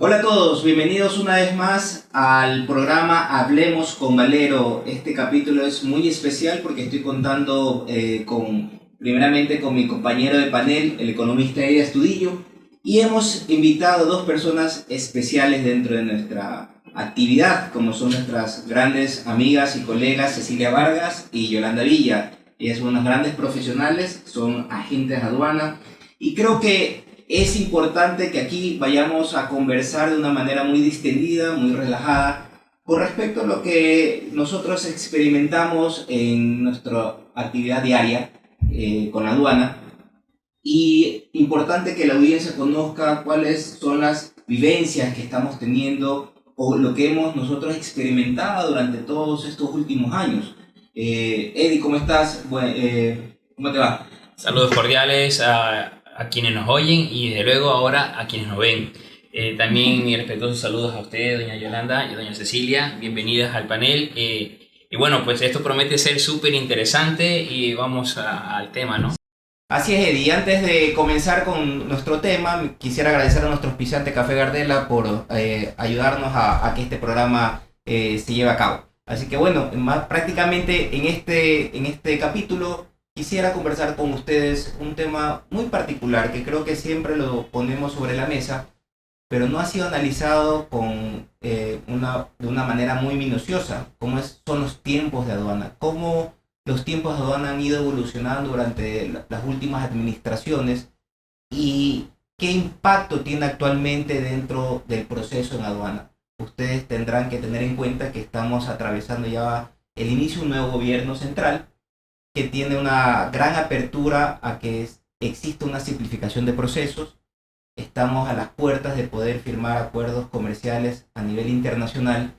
Hola a todos, bienvenidos una vez más al programa Hablemos con Valero. Este capítulo es muy especial porque estoy contando primeramente con mi compañero de panel, el economista Eddie Astudillo, y hemos invitado a dos personas especiales dentro de nuestra actividad, como son nuestras grandes amigas y colegas Cecilia Vargas y Yolanda Villa. Ellas son unas grandes profesionales, son agentes de aduana, y creo que es importante que aquí vayamos a conversar de una manera muy distendida, muy relajada, con respecto a lo que nosotros experimentamos en nuestra actividad diaria con la aduana. Y importante que la audiencia conozca cuáles son las vivencias que estamos teniendo o lo que hemos nosotros experimentado durante todos estos últimos años. Eddie, ¿cómo estás? ¿Cómo te va? Saludos cordiales a quienes nos oyen y desde luego ahora a quienes nos ven. También mis respetuosos saludos a ustedes, doña Yolanda y doña Cecilia. Bienvenidas al panel. Y bueno, pues esto promete ser súper interesante y vamos al tema, ¿no? Así es, Eddie. Antes de comenzar con nuestro tema, quisiera agradecer a nuestro auspiciante Café Gardela por ayudarnos a que este programa se lleve a cabo. Así que bueno, prácticamente en este capítulo quisiera conversar con ustedes un tema muy particular que creo que siempre lo ponemos sobre la mesa, pero no ha sido analizado de una manera muy minuciosa, como son los tiempos de aduana, cómo los tiempos de aduana han ido evolucionando durante las últimas administraciones y qué impacto tiene actualmente dentro del proceso en aduana. Ustedes tendrán que tener en cuenta que estamos atravesando ya el inicio de un nuevo gobierno central que tiene una gran apertura a que exista una simplificación de procesos. Estamos a las puertas de poder firmar acuerdos comerciales a nivel internacional,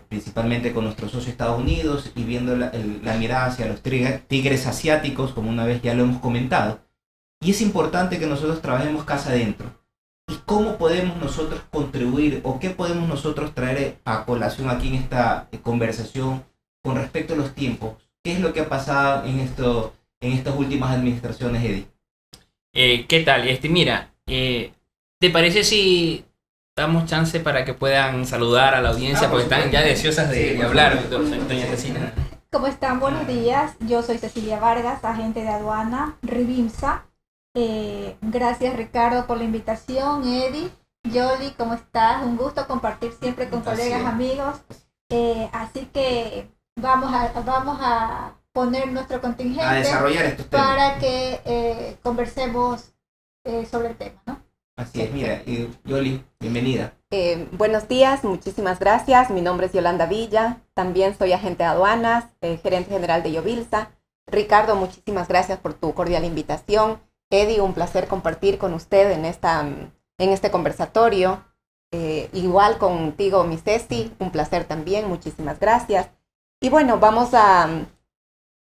principalmente con nuestro socio Estados Unidos, y viendo la mirada hacia los tigres asiáticos, como una vez ya lo hemos comentado. Y es importante que nosotros trabajemos casa adentro. ¿Y cómo podemos nosotros contribuir o qué podemos nosotros traer a colación aquí en esta conversación con respecto a los tiempos? ¿Qué es lo que ha pasado en estas últimas administraciones, Eddie? ¿Qué tal? Mira, ¿te parece si damos chance para que puedan saludar a la audiencia? Porque están ya deseosas de hablar, doña Cecilia. ¿Cómo están? Buenos días. Yo soy Cecilia Vargas, agente de aduana, Ribimsa. Gracias, Ricardo, por la invitación. Eddie, Yoli, ¿cómo estás? Un gusto compartir siempre con colegas, amigos. Así que vamos a poner nuestro contingente A desarrollar estos temas para que conversemos sobre el tema, ¿no? Así es, mira, Yoli, bienvenida. Buenos días, muchísimas gracias. Mi nombre es Yolanda Villa, también soy agente de aduanas, gerente general de Yovilsa. Ricardo, muchísimas gracias por tu cordial invitación. Eddie, un placer compartir con usted en este conversatorio. Igual contigo, mi Ceci, un placer también, muchísimas gracias. Y bueno, vamos a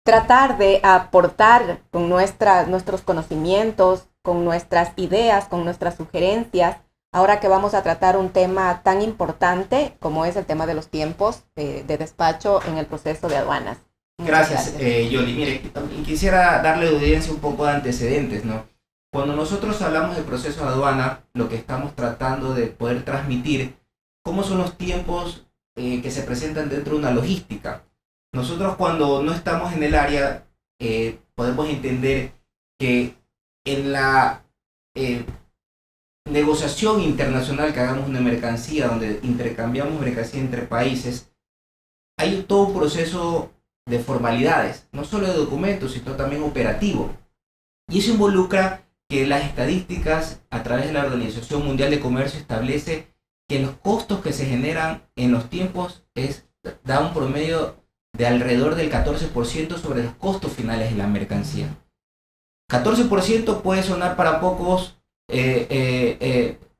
tratar de aportar con nuestros conocimientos, con nuestras ideas, con nuestras sugerencias, ahora que vamos a tratar un tema tan importante como es el tema de los tiempos de despacho en el proceso de aduanas. Gracias, Yoli. Mire, también quisiera darle a la audiencia un poco de antecedentes, ¿no? Cuando nosotros hablamos del proceso de aduana, lo que estamos tratando de poder transmitir, cómo son los tiempos que se presentan dentro de una logística. Nosotros cuando no estamos en el área, podemos entender que en la negociación internacional que hagamos una mercancía, donde intercambiamos mercancía entre países, hay todo un proceso de formalidades, no solo de documentos, sino también operativo. Y eso involucra que las estadísticas a través de la Organización Mundial de Comercio establece que los costos que se generan en los tiempos da un promedio de alrededor del 14% sobre los costos finales de la mercancía. 14% puede sonar para pocos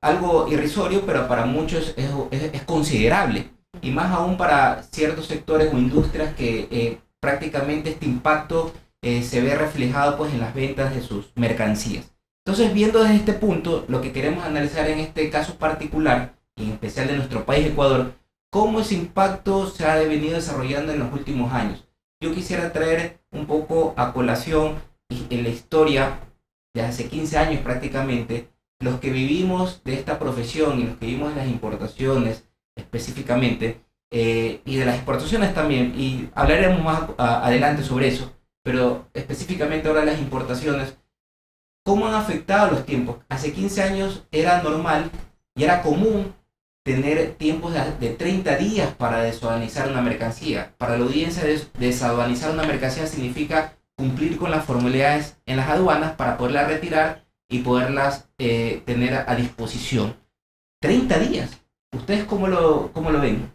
algo irrisorio, pero para muchos es considerable. Y más aún para ciertos sectores o industrias que prácticamente este impacto se ve reflejado pues en las ventas de sus mercancías. Entonces, viendo desde este punto, lo que queremos analizar en este caso particular, y en especial de nuestro país Ecuador, cómo ese impacto se ha venido desarrollando en los últimos años. Yo quisiera traer un poco a colación en la historia de hace 15 años prácticamente, los que vivimos de esta profesión y los que vivimos de las importaciones específicamente, y de las exportaciones también, y hablaremos más adelante sobre eso, pero específicamente ahora las importaciones, ¿cómo han afectado los tiempos? Hace 15 años era normal y era común tener tiempos de 30 días para desaduanizar una mercancía. Para la audiencia, desaduanizar una mercancía significa cumplir con las formalidades en las aduanas para poderla retirar y poderlas tener a disposición. 30 días. ¿Ustedes cómo lo ven?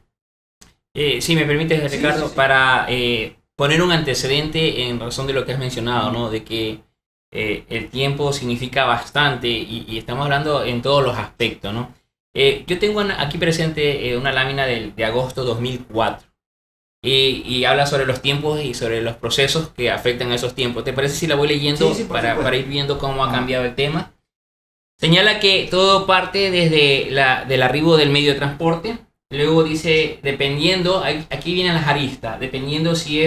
Si me permites, Ricardo, sí. para poner un antecedente en razón de lo que has mencionado, ¿no? De que el tiempo significa bastante y estamos hablando en todos los aspectos, ¿no? Yo tengo aquí presente una lámina de agosto 2004 y habla sobre los tiempos y sobre los procesos que afectan a esos tiempos. ¿Te parece si la voy leyendo Sí, para ir viendo cómo ha cambiado el tema? Señala que todo parte desde del arribo del medio de transporte. Luego dice, dependiendo, aquí vienen las aristas, dependiendo si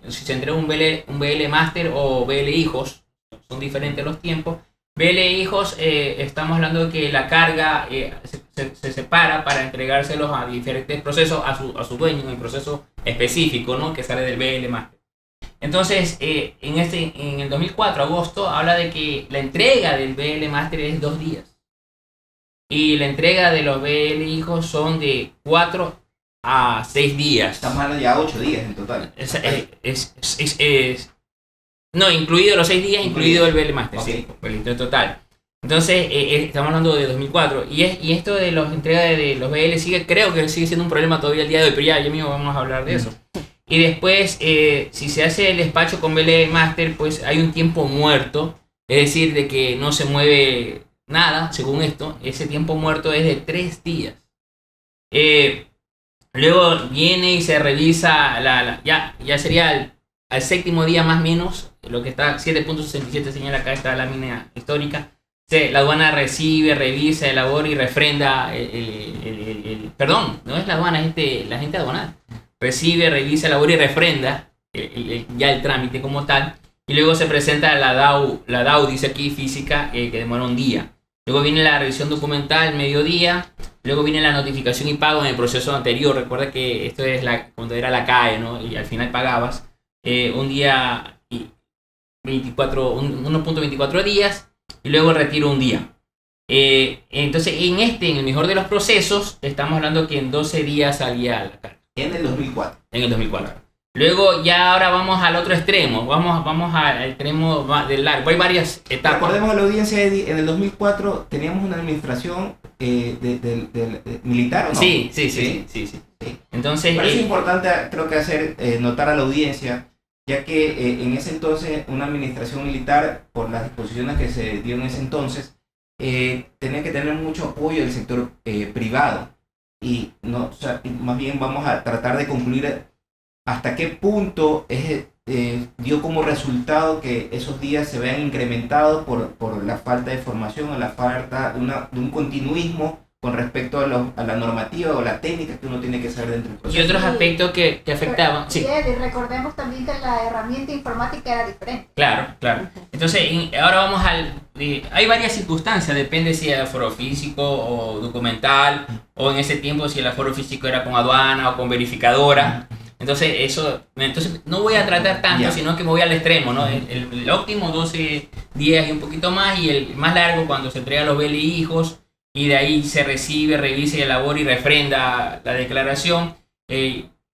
se entrega un BL Master o BL Hijos, son diferentes los tiempos. BL Hijos, estamos hablando de que la carga se separa para entregárselos a diferentes procesos a su dueño en el proceso específico, ¿no? Que sale del BL Master. Entonces, en el 2004, agosto, habla de que la entrega del BL Master es 2 días. Y la entrega de los BL Hijos son de 4 a 6 días. Estamos hablando ya 8 días en total. No, incluido los 6 días, incluido el BL Master, Okay. sí, el total. Entonces, estamos hablando de 2004. Y esto de las entregas de los BL creo que sigue siendo un problema todavía el día de hoy, pero ya mismo vamos a hablar de eso. Y después, si se hace el despacho con BL Master, pues hay un tiempo muerto, es decir, de que no se mueve nada, según esto. Ese tiempo muerto es de 3 días. Luego viene y se revisa, ya sería al séptimo día más o menos, lo que está 7.67 señala acá esta lámina histórica. La aduana recibe, revisa, elabora y refrenda perdón, no es la aduana, es la gente aduanal. Recibe, revisa, elabora y refrenda ya el trámite como tal. Y luego se presenta la DAU dice aquí física, que demora 1 día. Luego viene la revisión documental, mediodía. Luego viene la notificación y pago en el proceso anterior. Recuerda que esto es cuando era la CAE, ¿no? Y al final pagabas 1 día y 1.24 días. Y luego el retiro 1 día. Entonces, en el mejor de los procesos, estamos hablando que en 12 días salía la carga. En el 2004. En el 2004. Luego ya ahora vamos al otro extremo, vamos al extremo del largo. Hay varias etapas. Recordemos a la audiencia, Eddie, en el 2004 teníamos una administración militar, ¿o no? Sí. Entonces, Me parece importante, creo que hacer notar a la audiencia, ya que en ese entonces una administración militar, por las disposiciones que se dio en ese entonces, tenía que tener mucho apoyo del sector privado. Y no, o sea, más bien vamos a tratar de concluir hasta qué punto dio como resultado que esos días se vean incrementados por la falta de formación o la falta de un continuismo con respecto a la normativa o la técnica que uno tiene que saber dentro del proceso. Y otros aspectos que afectaban. Sí, y recordemos también que la herramienta informática era diferente. Claro. Entonces, ahora vamos hay varias circunstancias, depende si el aforo físico o documental, o en ese tiempo si el aforo físico era con aduana o con verificadora. Entonces no voy a tratar tanto, sino que me voy al extremo, ¿no? El óptimo 12 días y un poquito más, y el más largo cuando se entrega los BL Hijos, y de ahí se recibe, revisa, elabora y refrenda la declaración.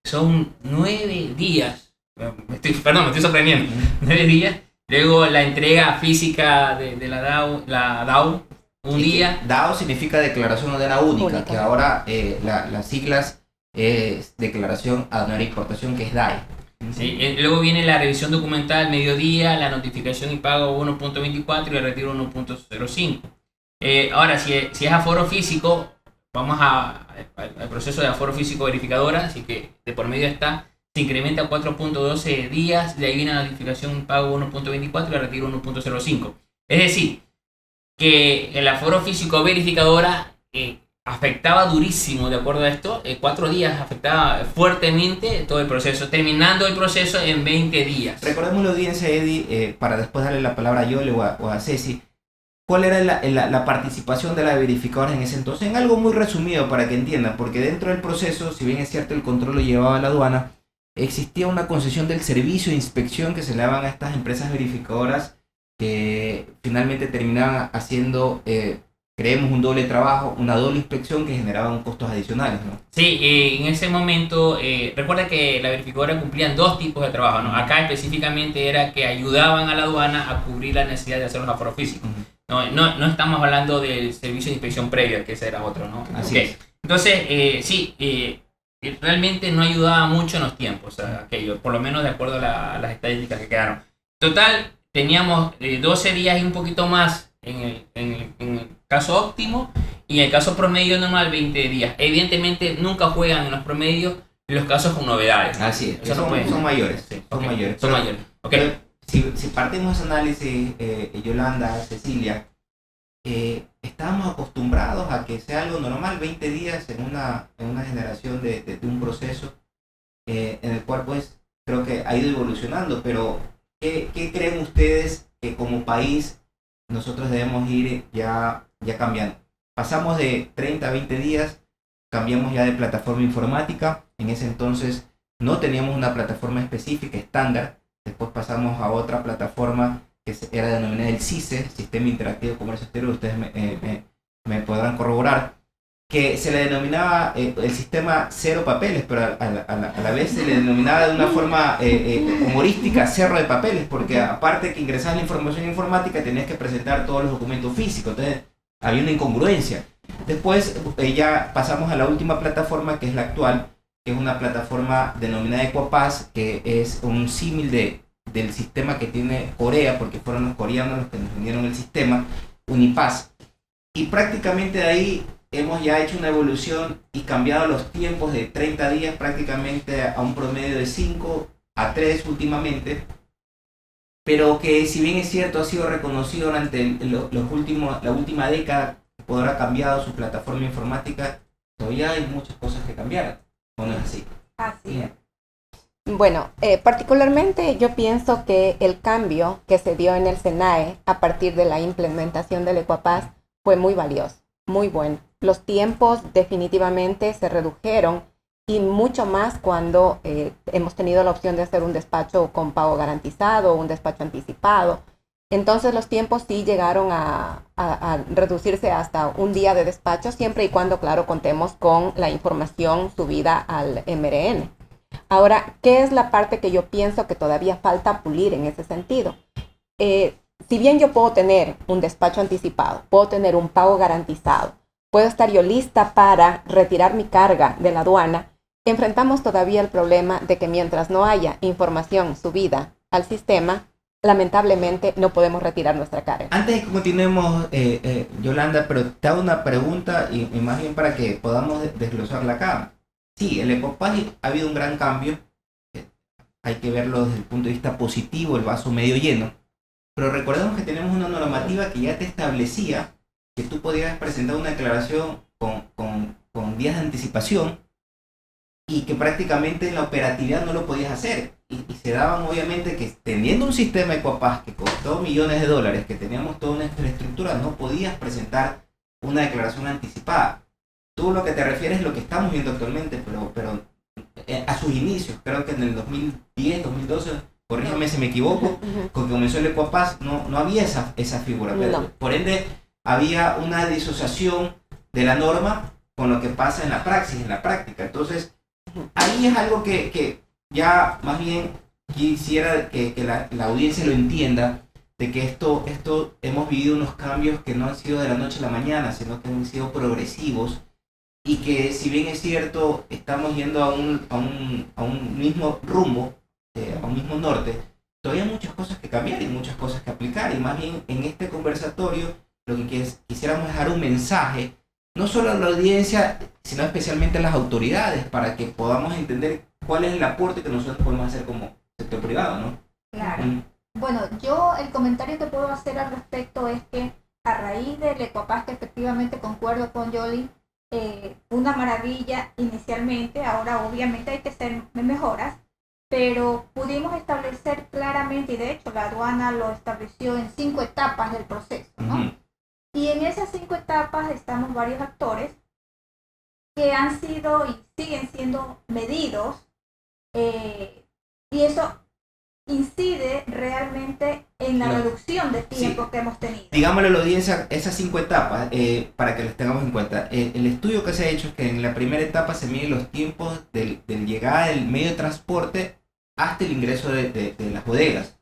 Son 9 días. Me estoy sorprendiendo. 9 días. Luego la entrega física de la DAU, 1 día. DAO significa Declaración Aduanera Única, que ahora las siglas es Declaración Aduanera de Importación, que es DAI. Sí, luego viene la revisión documental, mediodía, la notificación y pago 1.24 y el retiro 1.05. Ahora, si es aforo físico, vamos al proceso de aforo físico verificadora, así que de por medio se incrementa a 4.12 días, de ahí viene la notificación pago 1.24 y el retiro 1.05. Es decir, que el aforo físico verificadora afectaba durísimo, de acuerdo a esto, 4 días afectaba fuertemente todo el proceso, terminando el proceso en 20 días. Recordemos la audiencia, Eddie, para después darle la palabra a Yole o a Ceci. ¿cuál era la participación de la verificadora en ese entonces? En algo muy resumido para que entiendan, porque dentro del proceso, si bien es cierto el control lo llevaba la aduana, existía una concesión del servicio de inspección que se le daban a estas empresas verificadoras que finalmente terminaban haciendo, creemos, un doble trabajo, una doble inspección que generaban costos adicionales, ¿no? Sí, en ese momento, recuerda que la verificadora cumplían dos tipos de trabajo, ¿no? Acá específicamente era que ayudaban a la aduana a cubrir la necesidad de hacer los aforos físicos. No estamos hablando del servicio de inspección previa, que ese era otro, ¿no? Así es. Entonces, sí, realmente no ayudaba mucho en los tiempos, aquello, por lo menos de acuerdo a las estadísticas que quedaron. Total, teníamos 12 días y un poquito más en el caso óptimo, y en el caso promedio normal 20 días. Evidentemente nunca juegan en los promedios los casos con novedades. Así es, Eso no puede. son mayores. Sí, Son okay. mayores. Son mayores. Okay. Pero si partimos de ese análisis, Yolanda, Cecilia, estábamos acostumbrados a que sea algo normal, 20 días en una generación de un proceso en el cual pues creo que ha ido evolucionando, pero ¿qué creen ustedes que como país nosotros debemos ir ya cambiando? Pasamos de 30 a 20 días, cambiamos ya de plataforma informática, en ese entonces no teníamos una plataforma específica, estándar, después pasamos a otra plataforma que era denominada el CICE, Sistema Interactivo de Comercio Exterior, ustedes me podrán corroborar, que se le denominaba el sistema cero papeles, pero a la vez se le denominaba de una forma humorística cerro de papeles, porque aparte que ingresabas la información informática tenías que presentar todos los documentos físicos, entonces había una incongruencia. Después ya pasamos a la última plataforma, que es la actual, que es una plataforma denominada Equapass, que es un símil del sistema que tiene Corea, porque fueron los coreanos los que nos vendieron el sistema, Unipass. Y prácticamente de ahí hemos ya hecho una evolución y cambiado los tiempos de 30 días prácticamente a un promedio de 5 a 3 últimamente, pero que si bien es cierto ha sido reconocido durante la última década, podrá ha cambiado su plataforma informática, todavía hay muchas cosas que cambiar, ¿o no es así? Así es. Bueno, particularmente yo pienso que el cambio que se dio en el SENAE a partir de la implementación del Equapass fue muy valioso, muy bueno. Los tiempos definitivamente se redujeron, y mucho más cuando hemos tenido la opción de hacer un despacho con pago garantizado o un despacho anticipado. Entonces los tiempos sí llegaron a reducirse hasta un día de despacho, siempre y cuando, claro, contemos con la información subida al MRN. Ahora, ¿qué es la parte que yo pienso que todavía falta pulir en ese sentido? Si bien yo puedo tener un despacho anticipado, puedo tener un pago garantizado, puedo estar yo lista para retirar mi carga de la aduana, enfrentamos todavía el problema de que mientras no haya información subida al sistema, lamentablemente no podemos retirar nuestra carga. Antes de que continuemos, Yolanda, pero te hago una pregunta y más bien para que podamos desglosarla acá. Sí, el Equapass ha habido un gran cambio, hay que verlo desde el punto de vista positivo, el vaso medio lleno, pero recordemos que tenemos una normativa que ya te establecía que tú podías presentar una declaración con días de anticipación y que prácticamente en la operatividad no lo podías hacer. Y se daban obviamente que teniendo un sistema Equapass que costó millones de dólares, que teníamos toda una infraestructura, no podías presentar una declaración anticipada. Tú lo que te refieres es lo que estamos viendo actualmente, pero a sus inicios, creo que en el 2010, 2012, corríjame si me equivoco, cuando comenzó el Equapass no había esa figura. No. Por ende, había una disociación de la norma con lo que pasa en la praxis, en la práctica. Entonces, ahí es algo que ya más bien quisiera que la audiencia lo entienda, de que esto hemos vivido unos cambios que no han sido de la noche a la mañana, sino que han sido progresivos, y que si bien es cierto, estamos yendo a un mismo rumbo, a un mismo norte, todavía hay muchas cosas que cambiar y muchas cosas que aplicar, y más bien en este conversatorio lo que quisiéramos dejar un mensaje, no solo a la audiencia, sino especialmente a las autoridades, para que podamos entender cuál es el aporte que nosotros podemos hacer como sector privado, ¿no? Claro. Bueno, yo el comentario que puedo hacer al respecto es que a raíz del Equapass, que efectivamente concuerdo con Yoli, una maravilla inicialmente, ahora obviamente hay que hacer mejoras, pero pudimos establecer claramente, y de hecho la aduana lo estableció en 5 etapas del proceso, ¿no? Y en esas 5 etapas estamos varios actores que han sido y siguen siendo medidos, y eso incide realmente en la reducción de tiempo que hemos tenido. Digámosle a la audiencia esas 5 etapas para que las tengamos en cuenta. El estudio que se ha hecho es que en la primera etapa se miden los tiempos del llegada del medio de transporte hasta el ingreso de las bodegas.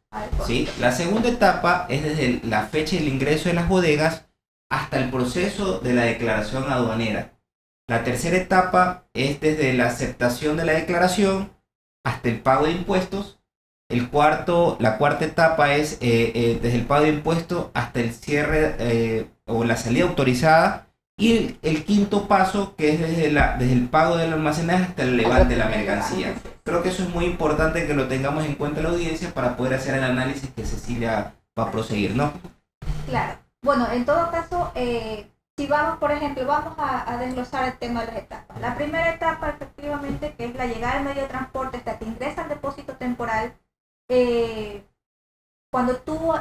¿Sí? La segunda etapa es desde la fecha del ingreso de las bodegas hasta el proceso de la declaración aduanera. La tercera etapa es desde la aceptación de la declaración hasta el pago de impuestos. La cuarta etapa es desde el pago de impuestos hasta el cierre o la salida autorizada. Y el quinto paso, que es desde el pago del almacenaje hasta el levante de la mercancía. Creo que eso es muy importante que lo tengamos en cuenta la audiencia para poder hacer el análisis que Cecilia va a proseguir, ¿no? Claro. Bueno, en todo caso, si vamos, por ejemplo, vamos a desglosar el tema de las etapas. La primera etapa, efectivamente, que es la llegada del medio de transporte hasta que ingresa al depósito temporal. Cuando tú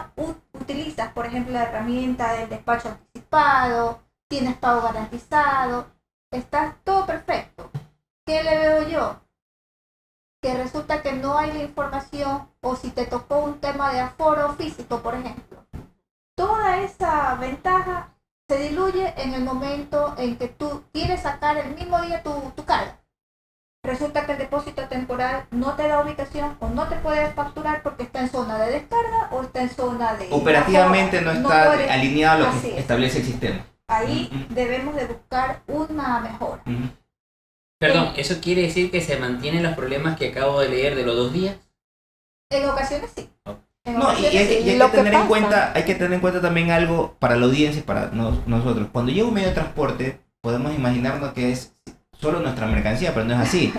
utilizas, por ejemplo, la herramienta del despacho anticipado, tienes pago garantizado, está todo perfecto. ¿Qué le veo yo? Que resulta que no hay la información, o si te tocó un tema de aforo físico, por ejemplo. Toda esa ventaja se diluye en el momento en que tú quieres sacar el mismo día tu carga. Resulta que el depósito temporal no te da ubicación o no te puede facturar porque está en zona de descarga o está en zona de... Operativamente no está alineado a lo que es. Establece el sistema. Ahí debemos de buscar una mejora. Perdón, ¿eso quiere decir que se mantienen los problemas que acabo de leer de los 2 días? En ocasiones sí. No, y hay que tener en cuenta también algo para la audiencia y para nosotros. Cuando llega un medio de transporte, podemos imaginarnos que es solo nuestra mercancía, pero no es así.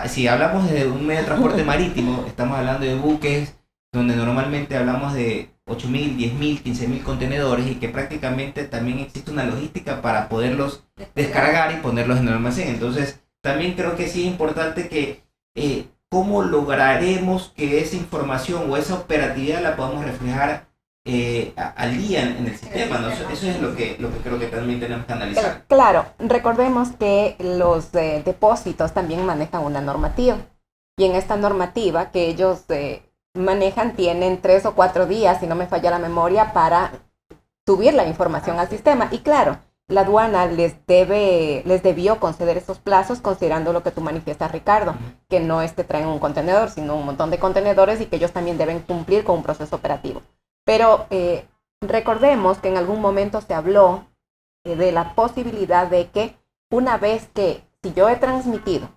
Si hablamos de un medio de transporte marítimo, estamos hablando de buques donde normalmente hablamos de 8.000, 10.000, 15.000 contenedores y que prácticamente también existe una logística para poderlos descargar y ponerlos en el almacén. Entonces, también creo que sí es importante que cómo lograremos que esa información o esa operatividad la podamos reflejar al día en el sistema, ¿no? Eso es lo que creo que también tenemos que analizar. Claro, recordemos que los depósitos también manejan una normativa, y en esta normativa que ellos manejan tienen 3 o 4 días, si no me falla la memoria, para subir la información al sistema. Y claro, la aduana les debió conceder esos plazos, considerando lo que tú manifiestas, Ricardo, que no es que traen un contenedor, sino un montón de contenedores, y que ellos también deben cumplir con un proceso operativo. Pero recordemos que en algún momento se habló de la posibilidad de que una vez que, si yo he transmitido,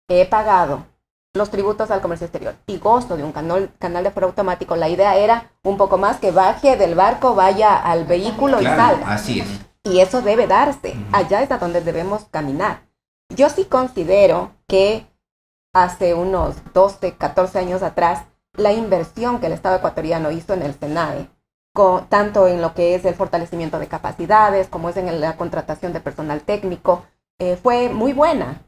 he pagado los tributos al comercio exterior y gozo de un canal de aforo automático, la idea era un poco más que baje del barco, vaya al vehículo y salga. Así es. Y eso debe darse. Allá es a donde debemos caminar. Yo sí considero que hace unos 12, 14 años atrás, la inversión que el Estado ecuatoriano hizo en el SENAE, tanto en lo que es el fortalecimiento de capacidades, como es en la contratación de personal técnico, fue muy buena,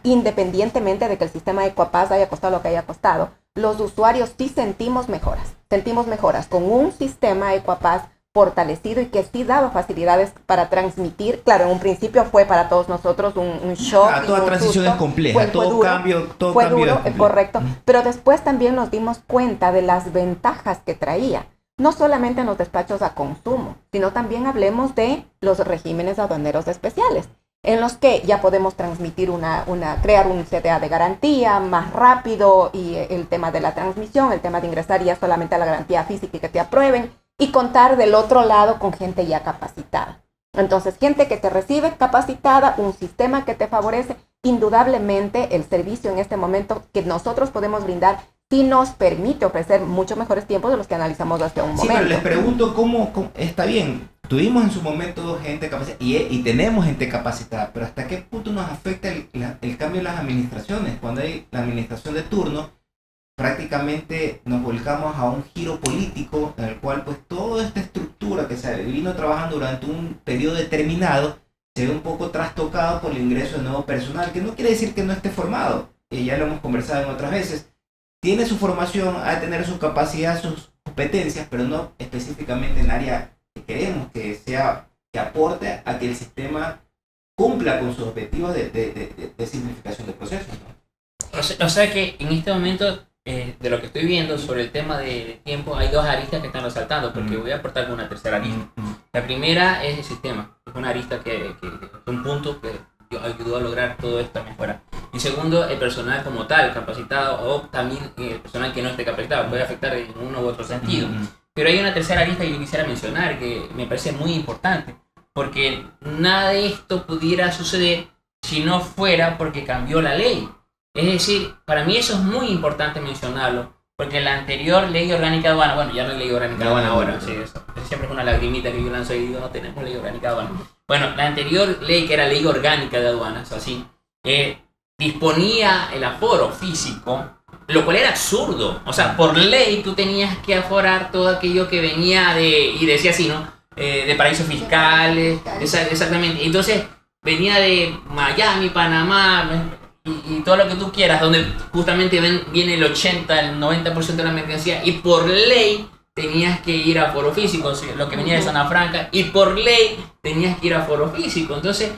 independientemente de que el sistema de Ecuapaz haya costado lo que haya costado. Los usuarios sí sentimos mejoras con un sistema Ecuapaz fortalecido y que sí daba facilidades para transmitir. Claro, en un principio fue para todos nosotros un shock. Toda transición es compleja, todo cambio es correcto. Pero después también nos dimos cuenta de las ventajas que traía, no solamente en los despachos a consumo, sino también hablemos de los regímenes aduaneros especiales, en los que ya podemos transmitir crear un CTA de garantía más rápido, y el tema de la transmisión, el tema de ingresar ya solamente a la garantía física y que te aprueben, y contar del otro lado con gente ya capacitada. Entonces, gente que te recibe capacitada, un sistema que te favorece, indudablemente el servicio en este momento que nosotros podemos brindar sí nos permite ofrecer muchos mejores tiempos de los que analizamos hace un momento. Sí, pero les pregunto cómo está bien, tuvimos en su momento gente capacitada y tenemos gente capacitada, pero ¿hasta qué punto nos afecta el cambio de las administraciones? Cuando hay la administración de turno, prácticamente nos volcamos a un giro político en el cual pues toda esta estructura que se vino trabajando durante un periodo determinado se ve un poco trastocado por el ingreso de nuevo personal, que no quiere decir que no esté formado, ya lo hemos conversado en otras veces, tiene su formación, ha de tener su capacidad, sus competencias, pero no específicamente en área queremos que sea, que aporte a que el sistema cumpla con sus objetivos de simplificación del proceso, ¿no? O sea que en este momento, de lo que estoy viendo sobre el tema de tiempo, hay dos aristas que están resaltando, porque voy a aportar una tercera arista. La primera es el sistema, es una arista que es un punto que ayudó a lograr todo esto mejora. Y segundo, el personal como tal, capacitado, o también el personal que no esté capacitado, puede afectar en uno u otro sentido. Pero hay una tercera arista que yo quisiera mencionar que me parece muy importante, porque nada de esto pudiera suceder si no fuera porque cambió la ley. Es decir, para mí eso es muy importante mencionarlo, porque la anterior ley orgánica de aduana, bueno, ya no hay ley orgánica de aduana ahora, sí, eso siempre es una lagrimita que yo lanzo y digo, no tenemos ley orgánica de aduana. Bueno, la anterior ley, que era ley orgánica de aduanas, así, disponía el aforo físico, lo cual era absurdo. O sea, por ley tú tenías que aforar todo aquello que venía y decía así, ¿no? De paraísos fiscales, exactamente. Entonces, venía de Miami, Panamá, y todo lo que tú quieras, donde justamente viene el 80, el 90% de la mercancía, y por ley tenías que ir a foro físico, lo que venía de zona franca, y por ley tenías que ir a foro físico. Entonces,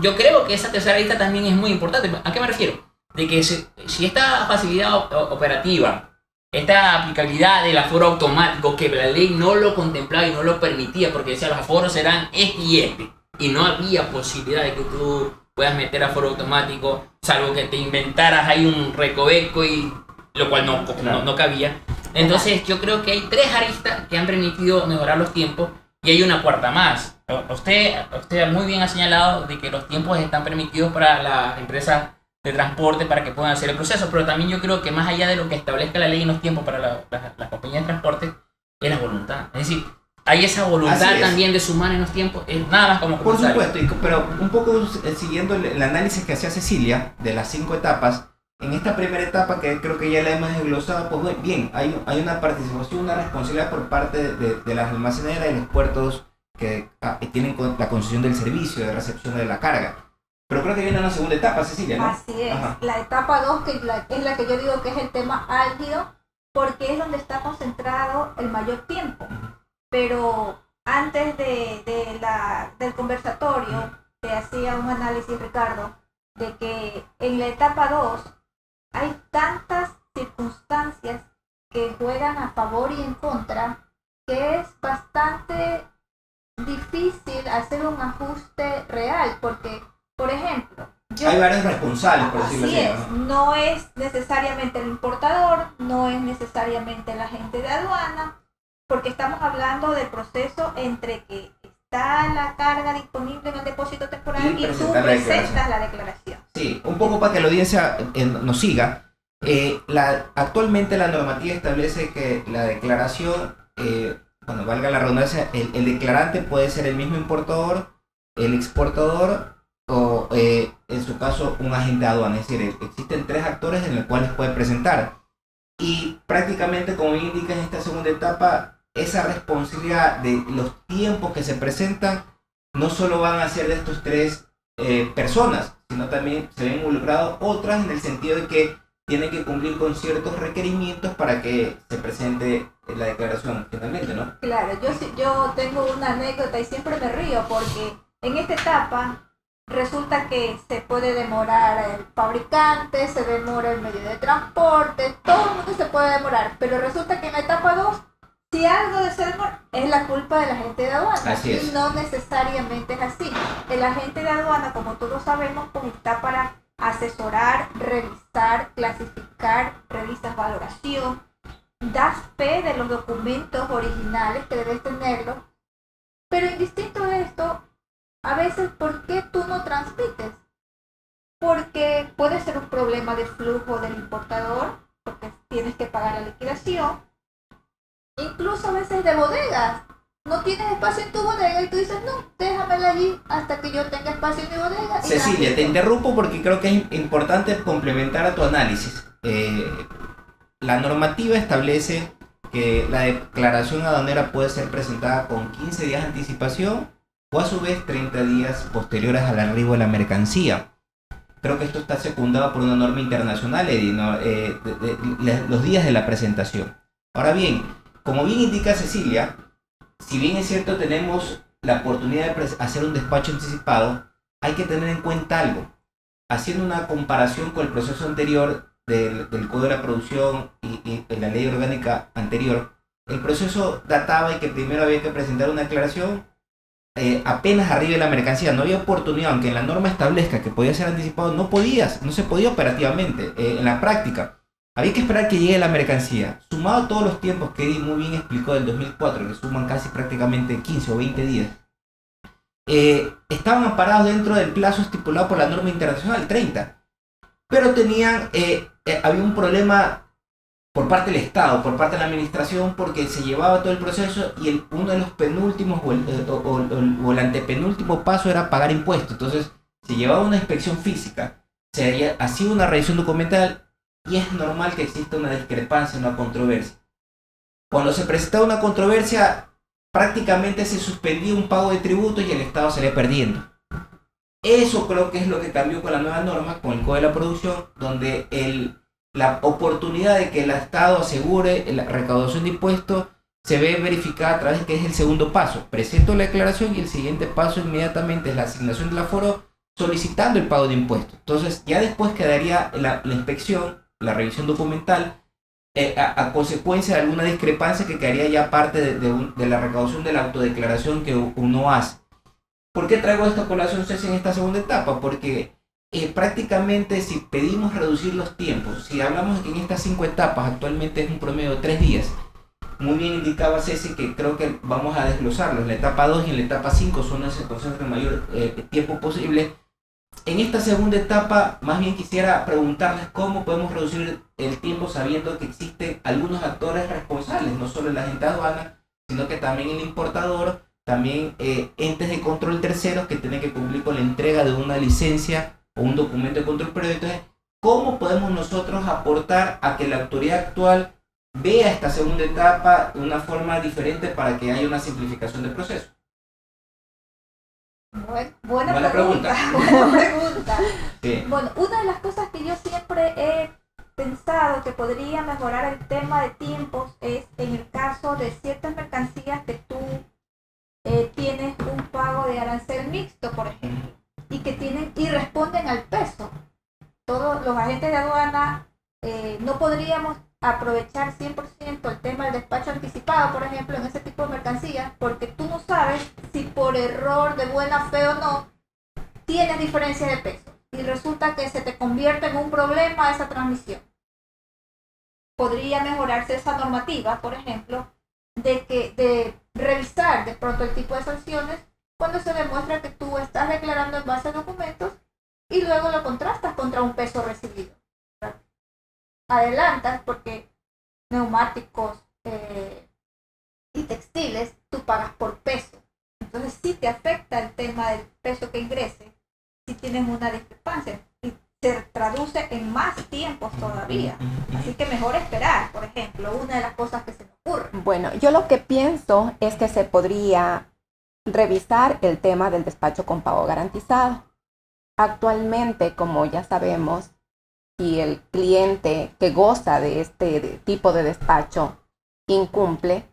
yo creo que esa tercera lista también es muy importante. ¿A qué me refiero? De que si esta facilidad operativa, esta aplicabilidad del aforo automático, que la ley no lo contemplaba y no lo permitía, porque decía los aforos serán este y este, y no había posibilidad de que tú puedas meter aforo automático, salvo que te inventaras ahí un recoveco, y lo cual no cabía. Entonces yo creo que hay tres aristas que han permitido mejorar los tiempos, y hay una cuarta más. Usted muy bien ha señalado de que los tiempos están permitidos para las empresas de transporte para que puedan hacer el proceso, pero también yo creo que más allá de lo que establezca la ley en los tiempos para las compañías de transporte, es la voluntad. Es decir, hay esa voluntad también de sumar en los tiempos, es nada más como por supuesto, pero un poco siguiendo el análisis que hacía Cecilia de las 5 etapas, en esta primera etapa, que creo que ya la hemos desglosado, pues bien, hay una participación, una responsabilidad por parte de las almaceneras y los puertos que tienen la concesión del servicio de recepción de la carga. Pero creo que viene una segunda etapa, Cecilia, ¿no? Así es. Ajá. La etapa 2, que es la que yo digo que es el tema álgido, porque es donde está concentrado el mayor tiempo. Pero antes del conversatorio, te hacía un análisis, Ricardo, de que en la etapa 2 hay tantas circunstancias que juegan a favor y en contra, que es bastante difícil hacer un ajuste real, porque, por ejemplo, hay varios responsables, por decirlo así. Así es, no es necesariamente el importador, no es necesariamente el agente de aduana, porque estamos hablando del proceso entre que está la carga disponible en el depósito temporal y tú presentas la declaración. Sí, un poco para que la audiencia nos siga. Actualmente la normativa establece que la declaración, cuando valga la redundancia, el declarante puede ser el mismo importador, el exportador o en su caso un agente de aduana. Es decir, existen tres actores en los cuales puede presentar, y prácticamente, como indica en esta segunda etapa, esa responsabilidad de los tiempos que se presentan no solo van a ser de estos tres personas, sino también se ven involucradas otras, en el sentido de que tienen que cumplir con ciertos requerimientos para que se presente la declaración finalmente, ¿no? Claro, yo tengo una anécdota y siempre me río, porque en esta etapa resulta que se puede demorar el fabricante, se demora el medio de transporte, todo el mundo se puede demorar, pero resulta que en la etapa 2, si algo de se demora, es la culpa del agente de aduana. Así es. Y no necesariamente es así. El agente de aduana, como todos sabemos, pues está para asesorar, revisar, clasificar, revisas valoración, das fe de los documentos originales que debes tenerlos, pero indistinto de esto, a veces, ¿por qué tú no transmites? Porque puede ser un problema de flujo del importador, porque tienes que pagar la liquidación, incluso a veces de bodegas. No tienes espacio en tu bodega y tú dices, no, déjamela allí hasta que yo tenga espacio en mi bodega. Cecilia, te interrumpo porque creo que es importante complementar a tu análisis. La normativa establece que la declaración aduanera puede ser presentada con 15 días de anticipación o a su vez 30 días posteriores al arribo de la mercancía. Creo que esto está secundado por una norma internacional, los días de la presentación. Ahora bien, como bien indica Cecilia, si bien es cierto tenemos la oportunidad de hacer un despacho anticipado, hay que tener en cuenta algo. Haciendo una comparación con el proceso anterior del Código de la Producción y la ley orgánica anterior, el proceso databa y que primero había que presentar una declaración apenas arriba de la mercancía. No había oportunidad, aunque en la norma establezca que podía ser anticipado, no se podía operativamente. En la práctica, había que esperar que llegue la mercancía. Sumado a todos los tiempos que Eddie muy bien explicó del 2004, que suman casi prácticamente 15 o 20 días, estaban amparados dentro del plazo estipulado por la norma internacional, 30. Pero había un problema por parte del Estado, por parte de la administración, porque se llevaba todo el proceso y uno de los penúltimos o el antepenúltimo paso era pagar impuestos. Entonces se llevaba una inspección física, se hacía una revisión documental y es normal que exista una discrepancia, una controversia. Cuando se presentaba una controversia, prácticamente se suspendía un pago de tributos y el Estado salía perdiendo. Eso creo que es lo que cambió con la nueva norma, con el Código de la Producción, donde la oportunidad de que el Estado asegure la recaudación de impuestos se ve verificada a través de que es el segundo paso. Presento la declaración y el siguiente paso inmediatamente es la asignación del aforo solicitando el pago de impuestos. Entonces ya después quedaría la inspección, la revisión documental, a consecuencia de alguna discrepancia que quedaría ya parte de la recaudación de la autodeclaración que uno hace. ¿Por qué traigo esta colación, Ceci, en esta segunda etapa? Porque prácticamente si pedimos reducir los tiempos, si hablamos de que en estas 5 etapas actualmente es un promedio de 3 días, muy bien indicaba Ceci que creo que vamos a desglosarlos. En la etapa 2 y en la etapa 5 son las que concentran el mayor tiempo posible. En esta segunda etapa, más bien quisiera preguntarles cómo podemos reducir el tiempo sabiendo que existen algunos actores responsables, no solo el agente de aduana, sino que también el importador, también entes de control terceros que tienen que cumplir con la entrega de una licencia o un documento de control previo. Entonces, ¿cómo podemos nosotros aportar a que la autoridad actual vea esta segunda etapa de una forma diferente para que haya una simplificación del proceso? Buena pregunta. Buena pregunta. Sí. Bueno, una de las cosas que yo siempre he pensado que podría mejorar el tema de tiempos es en el caso de ciertas mercancías que tú tienes un pago de arancel mixto, por ejemplo, y responden al peso. Todos los agentes de aduana no podríamos aprovechar 100% el tema del despacho anticipado, por ejemplo, en ese tipo de mercancías, porque tú no sabes si por error de buena fe o no tienes diferencia de peso y resulta que se te convierte en un problema esa transmisión. Podría mejorarse esa normativa, por ejemplo, de revisar de pronto el tipo de sanciones cuando se demuestra que tú estás declarando en base a documentos y luego lo contrastas contra un peso recibido. Adelantas porque neumáticos y textiles tú pagas por peso. Entonces sí te afecta el tema del peso que ingrese si tienes una discrepancia y se traduce en más tiempos todavía. Así que mejor esperar, por ejemplo, una de las cosas que se me ocurre. Bueno, yo lo que pienso es que se podría revisar el tema del despacho con pago garantizado. Actualmente, como ya sabemos, si el cliente que goza de este tipo de despacho incumple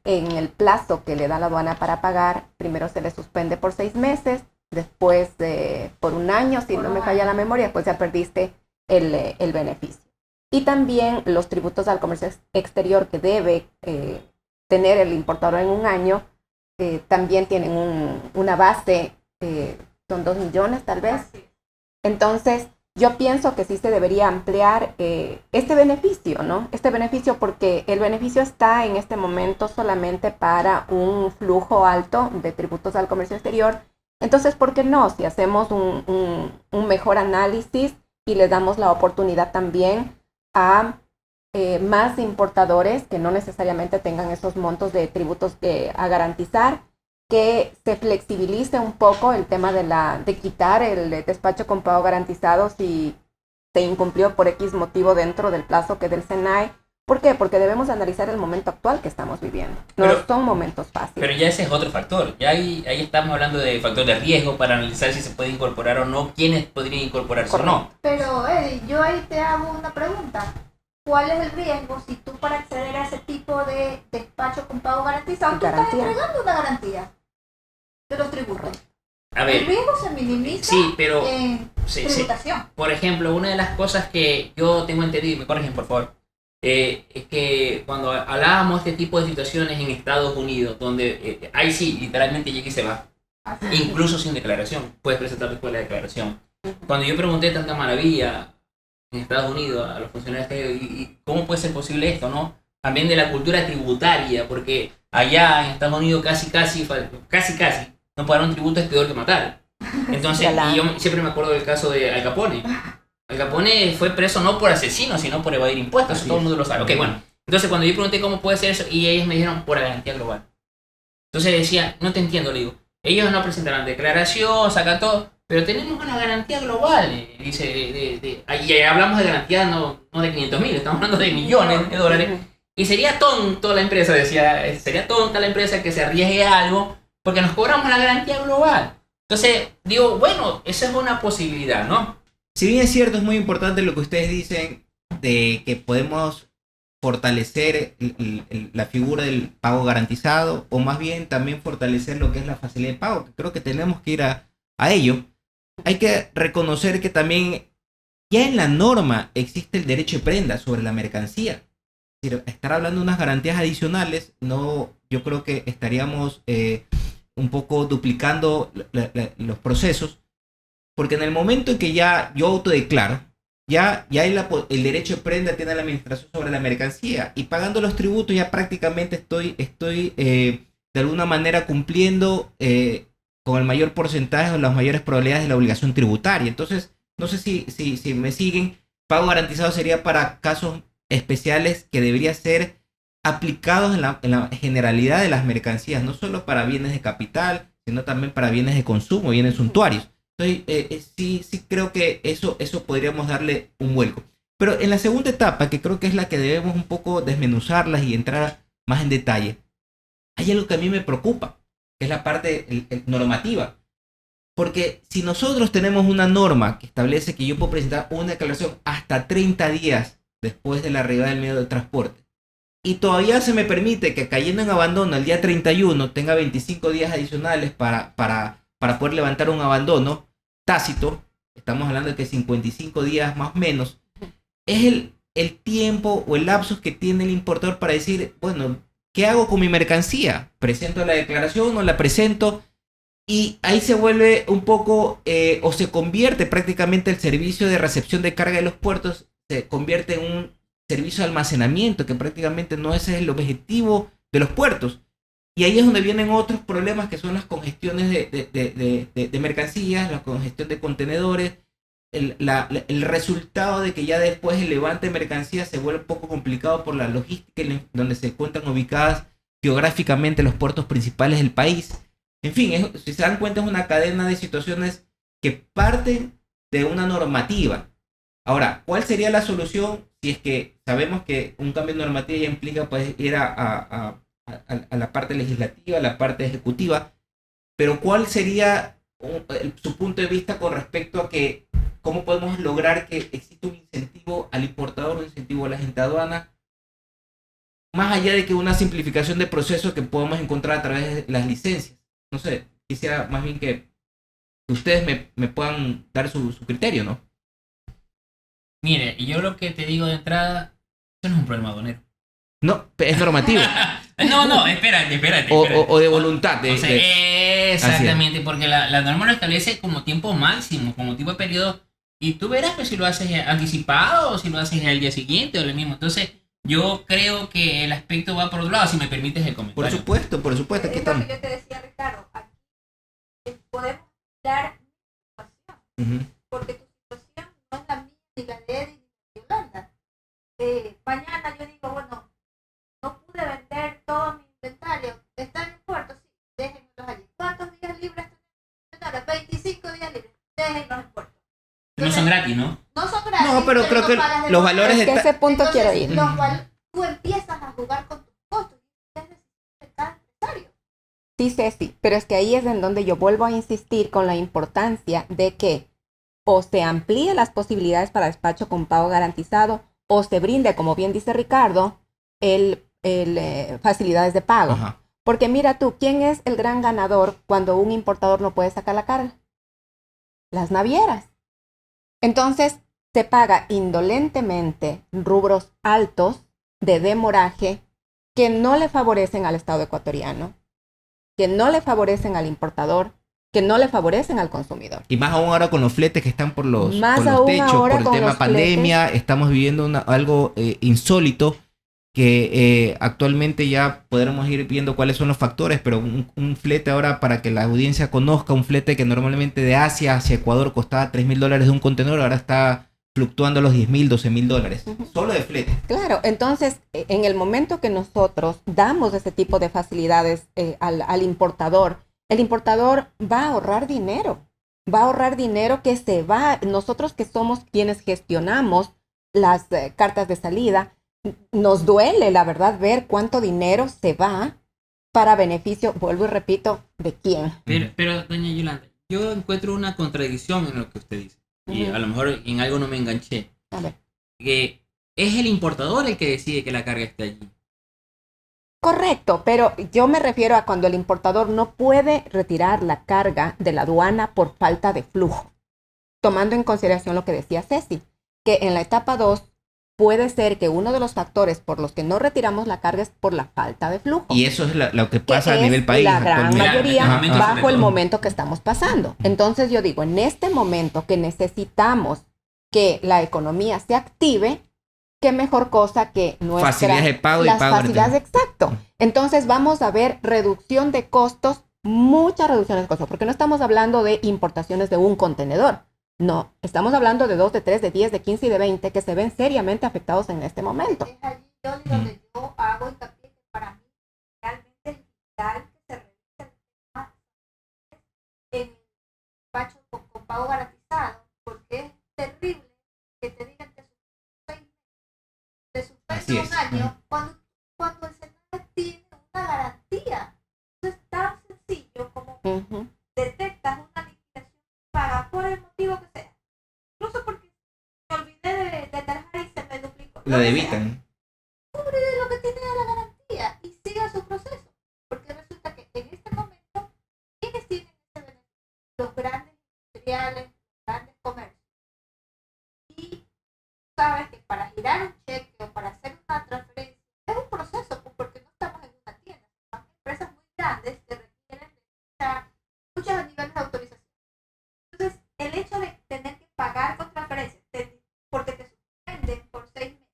en el plazo que le da la aduana para pagar, primero se le suspende por 6 meses, después por 1 año, si no me falla la memoria, después ya perdiste el beneficio. Y también los tributos al comercio exterior que debe tener el importador en 1 año, también tienen una base, son 2 millones tal vez. Entonces, yo pienso que sí se debería ampliar este beneficio, ¿no? Este beneficio porque el beneficio está en este momento solamente para un flujo alto de tributos al comercio exterior. Entonces, ¿por qué no? Si hacemos un mejor análisis y le damos la oportunidad también a más importadores que no necesariamente tengan esos montos de tributos a garantizar, que se flexibilice un poco el tema de quitar el despacho con pago garantizado si se incumplió por X motivo dentro del plazo que del SENAE. ¿Por qué? Porque debemos analizar el momento actual que estamos viviendo. No son momentos fáciles. Pero ya ese es otro factor. Ya ahí estamos hablando de factor de riesgo para analizar si se puede incorporar o no, quiénes podrían incorporarse o no. Pero Eddie, yo ahí te hago una pregunta. ¿cuál es el riesgo si tú para acceder a ese tipo de despacho con pago garantizado, tú estás Garantía. entregando una garantía de los tributos? A El ver, riesgo se minimiza sí, pero en sí, sí. tributación. Por ejemplo, una de las cosas que yo tengo entendido, y me corrigen por favor, es que cuando hablábamos de este tipo de situaciones en Estados Unidos, donde ahí sí, literalmente llega y se va, Así. incluso sin declaración, puedes presentar después la declaración. Cuando yo pregunté tanta maravilla en Estados Unidos a los funcionarios y cómo puede ser posible esto, ¿no? También de la cultura tributaria, porque allá en Estados Unidos casi no pagar un tributo es peor que matar. Entonces, y yo siempre me acuerdo del caso de Al Capone. Al Capone fue preso no por asesino, sino por evadir impuestos, eso todo el mundo lo sabe. Ok, bueno. Entonces, cuando yo pregunté cómo puede ser eso, y ellos me dijeron por la garantía global. Entonces decía, no te entiendo, le digo, ellos no presentarán declaración, sacan todo, pero tenemos una garantía global. Dice, y hablamos de garantía no de 500.000, estamos hablando de millones de dólares. Y sería tonto la empresa, decía, sería tonta la empresa que se arriesgue a algo porque nos cobramos la garantía global. Entonces, digo, bueno, esa es una posibilidad, ¿no? Si bien es cierto, es muy importante lo que ustedes dicen de que podemos fortalecer la figura del pago garantizado, o más bien también fortalecer lo que es la facilidad de pago, que creo que tenemos que ir a ello. Hay que reconocer que también ya en la norma existe el derecho de prenda sobre la mercancía. Es decir, estar hablando de unas garantías adicionales, no, yo creo que estaríamos un poco duplicando los procesos, porque en el momento en que ya yo autodeclaro, ya hay el derecho de prenda tiene la administración sobre la mercancía, y pagando los tributos ya prácticamente estoy de alguna manera cumpliendo con el mayor porcentaje o las mayores probabilidades de la obligación tributaria. Entonces, no sé si me siguen, pago garantizado sería para casos especiales que debería ser aplicados en la generalidad de las mercancías, no solo para bienes de capital, sino también para bienes de consumo, bienes suntuarios. Entonces, sí creo que eso podríamos darle un vuelco. Pero en la segunda etapa, que creo que es la que debemos un poco desmenuzarlas y entrar más en detalle, hay algo que a mí me preocupa, que es la parte normativa. Porque si nosotros tenemos una norma que establece que yo puedo presentar una declaración hasta 30 días después de la arribada del medio de transporte, y todavía se me permite que cayendo en abandono el día 31 tenga 25 días adicionales para poder levantar un abandono tácito, estamos hablando de que 55 días más o menos, es el tiempo o el lapsus que tiene el importador para decir, bueno, ¿qué hago con mi mercancía? ¿Presento la declaración o no la presento? Y ahí se vuelve un poco, o se convierte prácticamente el servicio de recepción de carga de los puertos, se convierte en un servicio de almacenamiento, que prácticamente no ese es el objetivo de los puertos. Y ahí es donde vienen otros problemas, que son las congestiones de mercancías, la congestión de contenedores, el resultado de que ya después el levante de mercancías se vuelve un poco complicado por la logística donde se encuentran ubicadas geográficamente los puertos principales del país. En fin, si se dan cuenta, es una cadena de situaciones que parten de una normativa. Ahora, ¿cuál sería la solución si es que sabemos que un cambio de normativa ya implica pues, ir a la parte legislativa, a la parte ejecutiva? Pero ¿cuál sería su punto de vista con respecto a que cómo podemos lograr que exista un incentivo al importador, un incentivo a la gente aduana, más allá de que una simplificación de procesos que podemos encontrar a través de las licencias? No sé, quisiera más bien que ustedes me puedan dar su criterio, ¿no? Mire, yo lo que te digo de entrada, eso no es un problema aduanero. No, es normativo. No, espérate. O de voluntad. O sea, exactamente, porque la norma lo establece como tiempo máximo, como tipo de periodo, y tú verás pues, si lo haces anticipado o si lo haces al día siguiente o lo mismo. Entonces, yo creo que el aspecto va por otro lado, si me permites el comentario. Por supuesto. Aquí Es lo estamos. que yo te decía, Ricardo, aquí podemos dar situación, porque tu situación no es la mía, ni la de Eddie, ni la de Yolanda. Mañana yo digo, bueno, no pude vender todo mi inventario, está en el puerto, sí, déjenlos allí. ¿Cuántos días libres tenemos? 25 días libres, déjenlos en el puerto. No son gratis, ¿no? No son gratis. No, pero creo que los valores Es que ese punto Entonces, quiero ir. tú empiezas a jugar con tus costos y es decisión de cada empresario. Sí, Ceci, pero es que ahí es en donde yo vuelvo a insistir con la importancia de que o se amplíe las posibilidades para despacho con pago garantizado o se brinde, como bien dice Ricardo, facilidades de pago. Ajá. Porque mira tú, ¿quién es el gran ganador cuando un importador no puede sacar la carga? Las navieras. Entonces, se paga indolentemente rubros altos de demoraje que no le favorecen al Estado ecuatoriano, que no le favorecen al importador, que no le favorecen al consumidor. Y más aún ahora con los fletes que están por los Más aún techos, ahora por el con tema los pandemia, estamos viviendo algo insólito que actualmente ya podremos ir viendo cuáles son los factores, pero un flete ahora, para que la audiencia conozca, un flete que normalmente de Asia hacia Ecuador costaba $3.000 de un contenedor, ahora está fluctuando los $10.000, $12.000, solo de flete. Claro, entonces en el momento que nosotros damos ese tipo de facilidades al importador, el importador va a ahorrar dinero que se va, nosotros que somos quienes gestionamos las cartas de salida, nos duele, la verdad, ver cuánto dinero se va para beneficio, vuelvo y repito, ¿de quién? Pero doña Yolanda, yo encuentro una contradicción en lo que usted dice. Y a lo mejor en algo no me enganché. A ver. Que es el importador el que decide que la carga esté allí. Correcto, pero yo me refiero a cuando el importador no puede retirar la carga de la aduana por falta de flujo. Tomando en consideración lo que decía Ceci, que en la etapa 2 puede ser que uno de los factores por los que no retiramos la carga es por la falta de flujo. Y eso es lo que pasa a nivel país. La gran actualmente. mayoría bajo el momento que estamos pasando. Entonces yo digo, en este momento que necesitamos que la economía se active, qué mejor cosa que nuestras facilidades de pago las y pago. facilidades, exacto. Entonces vamos a ver reducción de costos, mucha reducción de costos, porque no estamos hablando de importaciones de un contenedor. No, estamos hablando de 2, de 3, de 10, de 15 y de 20 que se ven seriamente afectados en este momento. Es allí, Yoli, donde yo hago hincapié que para mí realmente es vital que se revise el tema en el despacho con pago garantizado, porque es terrible que te digan que te suspende un año cuando el Senado tiene una garantía. Eso es tan sencillo como detectas una liquidación paga por el motivo que sea. Incluso porque me olvidé de tarjar y se me duplicó. Lo debitan. Cubre lo que tiene la garantía y siga su proceso. Porque resulta que en este momento, ¿quiénes tienen ese beneficio? Los grandes industriales, los grandes comercios. Y sabes que para girar un cheque o para hacer una transferencia es un proceso, porque no estamos en una tienda, son empresas muy grandes que requieren de muchos niveles de autorización. Entonces, el hecho de tener que pagar con transferencia, porque te suspenden por 6 meses.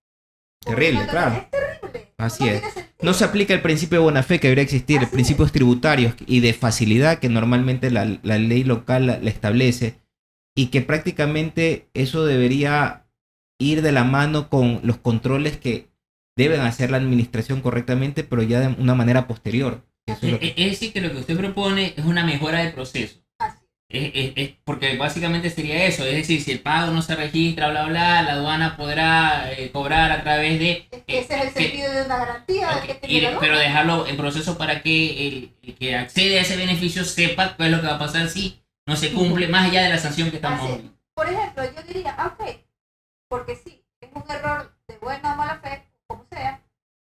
Terrible, claro. Es terrible. Así no es. tiene sentido. No se aplica el principio de buena fe que debería existir, Así principios tributarios y de facilidad que normalmente la ley local la establece, y que prácticamente eso debería ir de la mano con los controles que deben hacer la administración correctamente, pero ya de una manera posterior. Eso es lo que... Es decir, que lo que usted propone es una mejora del proceso. Así Porque básicamente sería eso, es decir, si el pago no se registra, bla, bla, la aduana podrá cobrar a través de... es. Ese es el sentido de una garantía. Ok, que tiene la pero aduana. dejarlo en proceso para que el que accede a ese beneficio sepa qué es lo que va a pasar si no se cumple, más allá de la sanción que estamos Así es. viendo. Por ejemplo, yo diría, ok, porque sí, es un error de buena o mala fe, como sea.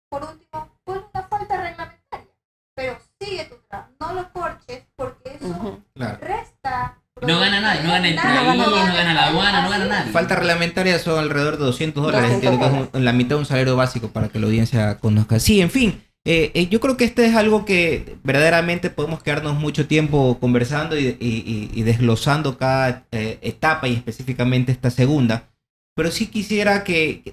Por último, pon una falta reglamentaria, pero sigue tu trabajo, no lo corches, porque eso Claro. resta. No gana nadie, no gana el país, no gana la aduana, no gana nadie. Falta reglamentaria son alrededor de $200, entiendo que es la mitad de un salario básico para que la audiencia conozca. Sí, en fin, yo creo que este es algo que verdaderamente podemos quedarnos mucho tiempo conversando y desglosando cada etapa y específicamente esta segunda. Pero sí quisiera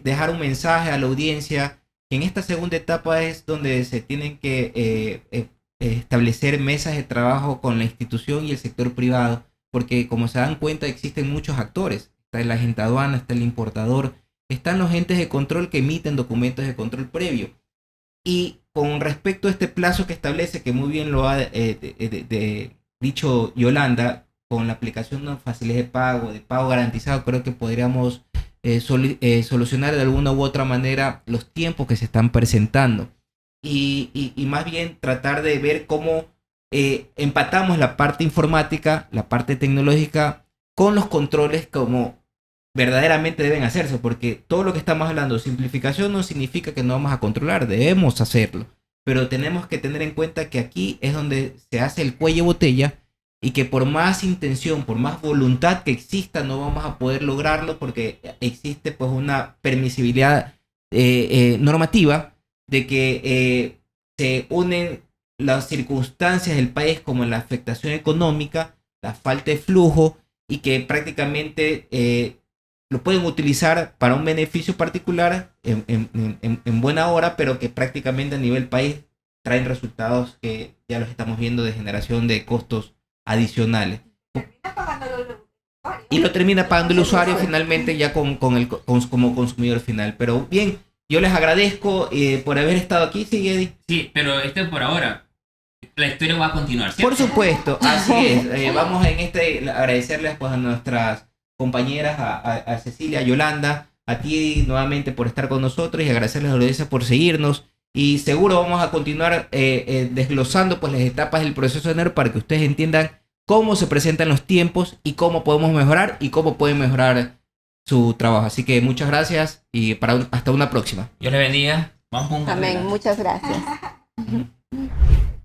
dejar un mensaje a la audiencia que en esta segunda etapa es donde se tienen que establecer mesas de trabajo con la institución y el sector privado, porque como se dan cuenta existen muchos actores. Está el agente aduana, está el importador, están los entes de control que emiten documentos de control previo. Y con respecto a este plazo que establece, que muy bien lo ha dicho Yolanda, con la aplicación de facilidades de pago garantizado, creo que podríamos solucionar de alguna u otra manera los tiempos que se están presentando. Y más bien tratar de ver cómo empatamos la parte informática, la parte tecnológica, con los controles como verdaderamente deben hacerse, porque todo lo que estamos hablando, simplificación no significa que no vamos a controlar, debemos hacerlo, pero tenemos que tener en cuenta que aquí es donde se hace el cuello de botella y que por más intención, por más voluntad que exista, no vamos a poder lograrlo porque existe pues una permisibilidad normativa de que se unen las circunstancias del país como la afectación económica, la falta de flujo y que prácticamente lo pueden utilizar para un beneficio particular en buena hora, pero que prácticamente a nivel país traen resultados que ya los estamos viendo de generación de costos adicionales. Y lo termina pagando el usuario finalmente ya como consumidor final. Pero bien, yo les agradezco por haber estado aquí. Sí, Eddie. Sí, pero esto es por ahora. La historia va a continuar, ¿cierto? Por supuesto, así es. Vamos agradecerles pues, a nuestras compañeras, a Cecilia, a Yolanda, a ti nuevamente por estar con nosotros y agradecerles a la audiencia por seguirnos. Y seguro vamos a continuar desglosando pues, las etapas del proceso de enero para que ustedes entiendan cómo se presentan los tiempos y cómo podemos mejorar y cómo pueden mejorar su trabajo. Así que muchas gracias y hasta una próxima. Dios les bendiga. Vamos con un Amén, muchas gracias.